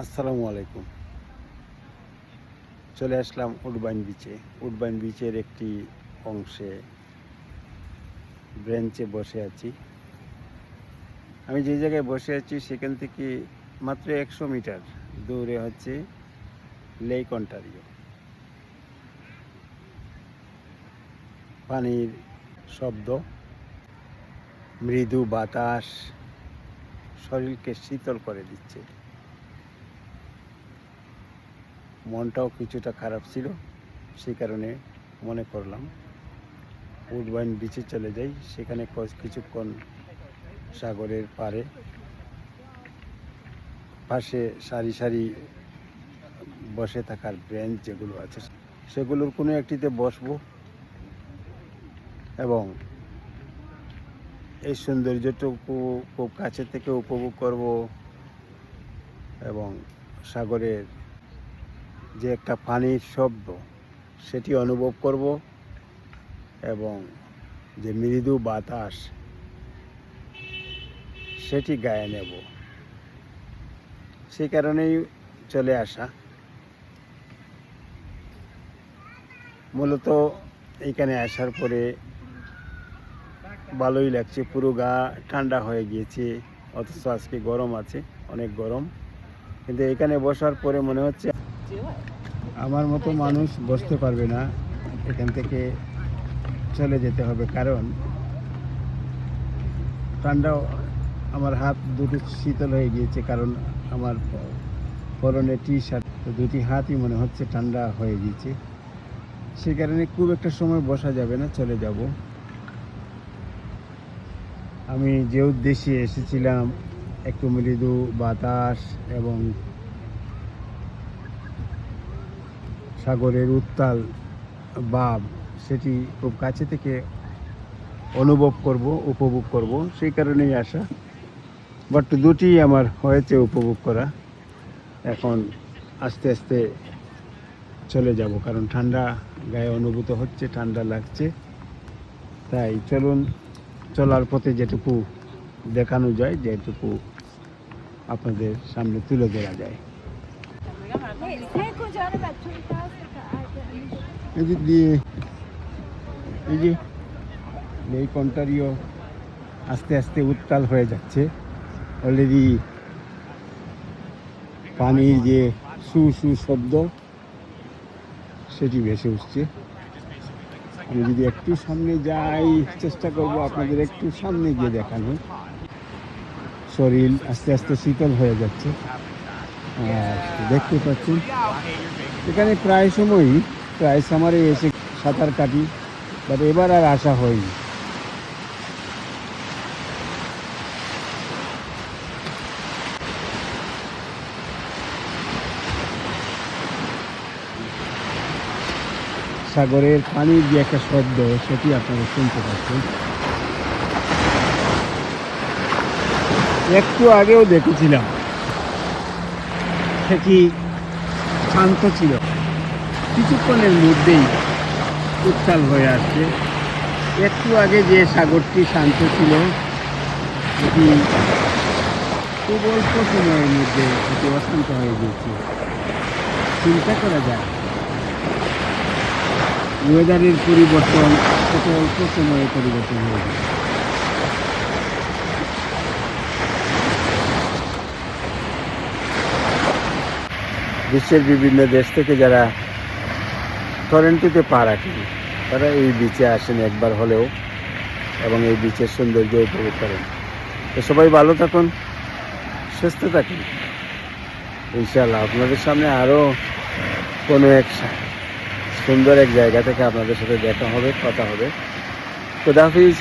আসসালামু আলাইকুম। চলে আসলাম উডবাইন বিচে। উডবাইন বিচের একটি অংশে ব্রেঞ্চে বসে আছি। আমি যে জায়গায় বসে আছি সেখান থেকে মাত্র 100 মিটার দূরে হচ্ছে লেক অন্টারিও। পানির শব্দ, মৃদু বাতাস শরীরকে শীতল করে দিচ্ছে। মনটাও কিছুটা খারাপ ছিল, সেই কারণে মনে করলাম উডবাইন বিচে চলে যাই। সেখানে কিছুক্ষণ সাগরের পাশে সারি সারি বসে থাকার বেঞ্চ যেগুলো আছে সেগুলোর কোনো একটিতে বসবো এবং এই সৌন্দর্যটুকু খুব কাছে থেকে উপভোগ করব এবং সাগরের যে একটা পানির শব্দ সেটি অনুভব করব এবং যে মৃদু বাতাস সেটি গায়ে নেব। সেই কারণেই চলে আসা। মূলত এইখানে আসার পরে ভালোই লাগছে, পুরো গা ঠান্ডা হয়ে গিয়েছে, অথচ আজকে গরম আছে, অনেক গরম। কিন্তু এখানে বসার পরে মনে হচ্ছে আমার মতো মানুষ বসতে পারবে না, এখান থেকে চলে যেতে হবে। কারণ ঠান্ডাও, আমার হাত দুটো শীতল হয়ে গিয়েছে, কারণ আমার পরনে টি শার্ট, দুটি হাতই মনে হচ্ছে ঠান্ডা হয়ে গিয়েছে। সে কারণে খুব একটা সময় বসা যাবে না, চলে যাব। আমি যে উদ্দেশ্যে এসেছিলাম, একটু মৃদু বাতাস এবং সাগরের উত্তাল ভাব সেটি খুব কাছে থেকে অনুভব করব, উপভোগ করব, সেই কারণেই আসা। বাট দুটি আমার হয়েছে উপভোগ করা। এখন আস্তে আস্তে চলে যাব, কারণ ঠান্ডা গায়ে অনুভূত হচ্ছে, ঠান্ডা লাগছে। তাই চলুন, চলার পথে যেটুকু দেখানো যায়, যেটুকু আপনাদের সামনে তুলে ধরা যায়। এদিক দিয়ে এই যে লেক অন্টারিও আস্তে আস্তে উত্তাল হয়ে যাচ্ছে। অলরেডি পানির যে সু সু শব্দ সেটি ভেসে উঠছে। আমি যদি একটু সামনে যাই, চেষ্টা করব আপনাদের একটু সামনে গিয়ে দেখানো। শরীর আস্তে আস্তে শীতল হয়ে যাচ্ছে। আর দেখতে পাচ্ছেন এখানে প্রায় সময়ই, প্রায় সামারে এসে সাঁতার কাটি, বাট এবার আর আসা হয়নি। সাগরের পানির যে একটা শব্দ সেটি আপনারা শুনতে পাচ্ছেন। একটু আগেও দেখেছিলাম সেটি শান্ত ছিল, কিছুক্ষণের মধ্যেই উত্তাল হয়ে আসছে। একটু আগে যে সাগরটি শান্ত ছিল এটি খুব অল্প সময়ের মধ্যে এটি অশান্ত হয়ে গিয়েছে। চিন্তা করা যায় ওয়েদারের পরিবর্তন কত অল্প সময়ে পরিবর্তন হয়ে যায়। বিশ্বের বিভিন্ন দেশ থেকে যারা টরন্টোতে পা রাখেন তারা এই বিচে আসেন একবার হলেও এবং এই বিচের সৌন্দর্য উপভোগ করেন। তো সবাই ভালো থাকুন, সুস্থ থাকুন। ইনশাআল্লাহ আপনাদের সামনে আরও কোনো এক সুন্দর এক জায়গা থেকে আপনাদের সাথে দেখা হবে, কথা হবে। খুদা হাফিজ,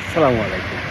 আসসালামু আলাইকুম।